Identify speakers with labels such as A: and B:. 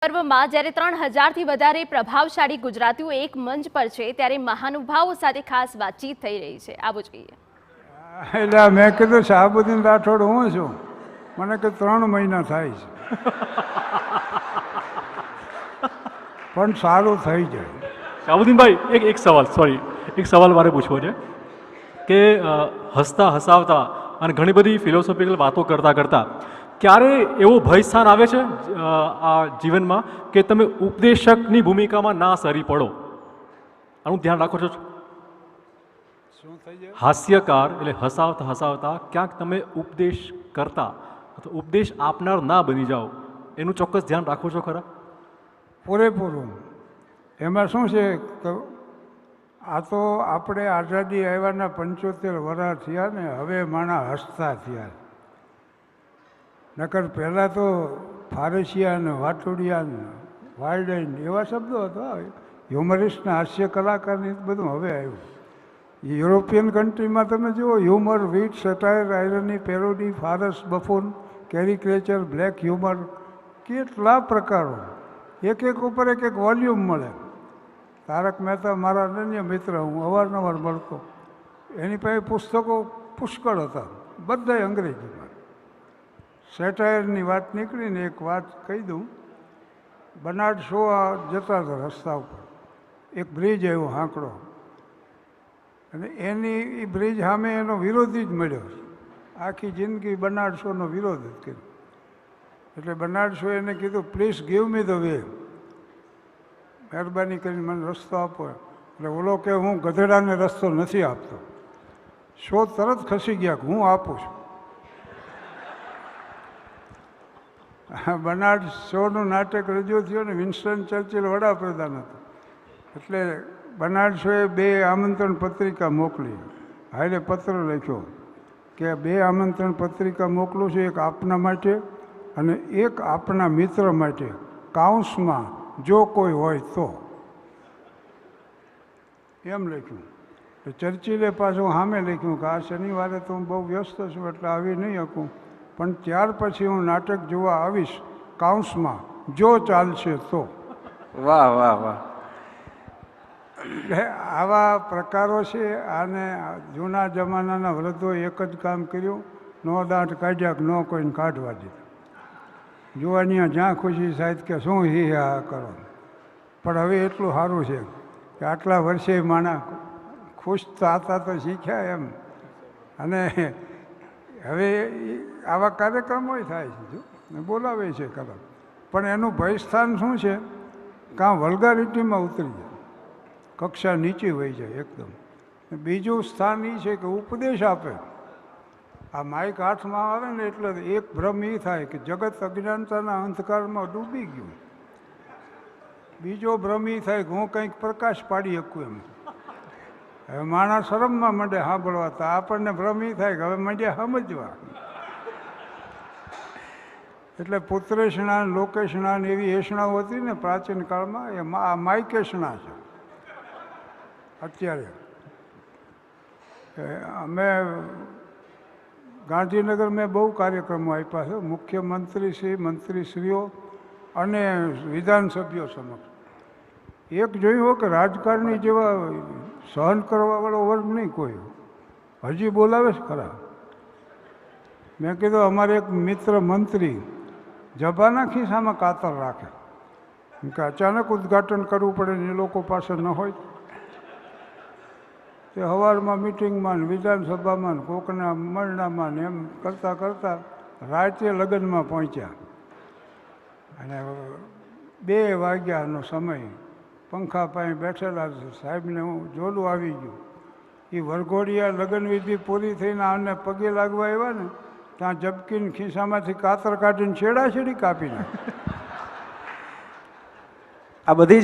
A: પર્વમાં જ્યારે 3000થી વધારે પ્રભાવશાળી ગુજરાતીઓ એક મંચ પર છે ત્યારે મહાનુભાવો સાથે ખાસ વાતચીત થઈ રહી છે. આવું જોઈએ.
B: એટલે મેં કીધું શાહબુદ્દીન રાઠોડ હું છું, મને કે 3 મહિના થાય છે પણ સારું થઈ જાય.
C: શાહબુદ્દીનભાઈ એક સવાલ મારે પૂછવો છે કે હસતા હસાવતા અને ઘણી બધી ફિલોસોફિકલ વાતો કરતાં કરતાં ક્યારે એવો ભય સ્થાન આવે છે આ જીવનમાં કે તમે ઉપદેશકની ભૂમિકામાં ના સરી પડો? આનું ધ્યાન રાખો છો?
B: શું થઈ જાય?
C: હાસ્યકાર એટલે હસાવતા હસાવતા ક્યાંક તમે ઉપદેશ કરતા અથવા ઉપદેશ આપનાર ના બની જાઓ, એનું ચોક્કસ ધ્યાન રાખો છો ખરા?
B: પૂરેપૂરું. એમાં શું છે કે આ તો આપણે આઝાદી આવ્યાના 75 વર્ષ થયા ને, હવે માણા હસતા થયા. નકર પહેલાં તો ફારસિયા ને વાટોડિયા ને વાયડાઈન એવા શબ્દો હતા. હ્યુમરિસ્ટના હાસ્ય કલાકારને બધું હવે આવ્યું. યુરોપિયન કન્ટ્રીમાં તમે જુઓ, humour, wit, satire, irony, parody, farce, buffoon, caricature, black humour, કેટલા પ્રકારો, એક ઉપર એક વોલ્યુમ મળે. તારક મહેતા મારા અનન્ય મિત્ર, હું અવારનવાર મળતો. એની પાસે પુસ્તકો પુષ્કળ હતા, બધા અંગ્રેજીમાં. સેટાયરની વાત નીકળીને એક વાત કહી દઉં. બર્નાર્ડ શો જતા હતા રસ્તા ઉપર, એક બ્રિજ આવ્યો હાંકડો, અને એની એ બ્રિજ સામે એનો વિરોધી જ મળ્યો. આખી જિંદગી બર્નાર્ડ શોનો વિરોધ જ કર્યો. એટલે બર્નાર્ડ શો એને કીધું, please give me the way, મહેરબાની કરીને મને રસ્તો આપો. એટલે ઓલો કે હું ગધેડાને રસ્તો નથી આપતો. શો તરત ખસી ગયા કે હું આપું છું. બર્નાર્ડ શોનું નાટક રજૂ થયું ને વિન્સ્ટન ચર્ચિલ વડાપ્રધાન હતો. એટલે બર્નાર્ડ શોએ 2 આમંત્રણ પત્રિકા મોકલી. હારે પત્ર લખ્યો કે 2 આમંત્રણ પત્રિકા મોકલું છું, એક આપના માટે અને એક આપના મિત્ર માટે, કાઉન્સમાં જો કોઈ હોય તો. એમ લખ્યું. તો ચર્ચિલે પાછું સામે લખ્યું કે આ શનિવારે તો હું બહુ વ્યસ્ત છું એટલે આવી નહીં શકું, પણ ત્યાર પછી હું નાટક જોવા આવીશ, કાઉન્સમાં જો ચાલશે તો.
D: વાહ વાહ વાહ.
B: એટલે આવા પ્રકારો છે. આને જૂના જમાનાના વૃદ્ધોએ એક જ કામ કર્યું, નો દાંત કાઢ્યા કે ન કોઈને કાઢવા દીધા. જોવાની જ્યાં ખુશી સાહેબ કે શું હી હા કરો. પણ હવે એટલું સારું છે કે આટલા વર્ષે માણા ખુશ થતા તો શીખ્યા એમ. અને હવે આવા કાર્યક્રમો થાય છે, બોલાવે છે ખરા, પણ એનું ભયસ્થાન શું છે? કાં વલ્ગારિટીમાં ઉતરી જાય, કક્ષા નીચે વહી જાય એકદમ. બીજું સ્થાન એ છે કે ઉપદેશ આપે. આ માઇક હાથમાં આવે ને એટલે એક ભ્રમ એ થાય કે જગત અજ્ઞાનતાના અંધકારમાં ડૂબી ગયું. બીજો ભ્રમ એ થાય કે હું કંઈક પ્રકાશ પાડી શકું એમ. હવે માણસ શરમમાં મંડે સાંભળવા, તો આપણને ભ્રમ એ થાય કે હવે મંડ્યા સમજવા. એટલે પુત્રેષણા, લોકેષણા એવી એષણાઓ હતી ને પ્રાચીન કાળમાં, એ માઇકેષણા છે અત્યારે. અમે ગાંધીનગર મેં બહુ કાર્યક્રમો આપ્યા છે, મુખ્યમંત્રીશ્રી, મંત્રીશ્રીઓ અને વિધાનસભ્યો સમક્ષ. એક જોયું હોય કે રાજકારણી જેવા સહન કરવાવાળો વર્ગ નહીં કોઈ. હજી બોલાવે છે ખરા. મેં કીધું અમારે એક મિત્ર મંત્રી જબાના ખિસ્સામાં કાતર રાખે, કે અચાનક ઉદ્ઘાટન કરવું પડે ને એ લોકો પાસે ન હોય. તે સવારમાં મિટિંગમાં, વિધાનસભામાં, કોકના મળનામાં એમ કરતાં કરતાં રાતે લગ્નમાં પહોંચ્યા. અને 2 વાગ્યાનો સમય, પંખા પાસે બેઠેલા સાહેબને હું જોલું આવી ગયું. એ વરઘોડિયા લગ્નવિધિ પૂરી થઈને આને પગે લાગવા આવ્યા ને, ત્યાં ઝબકીને ખિસ્સામાંથી કાતર કાઢીને છેડાછેડી કાપી નાખી.
D: આ બધી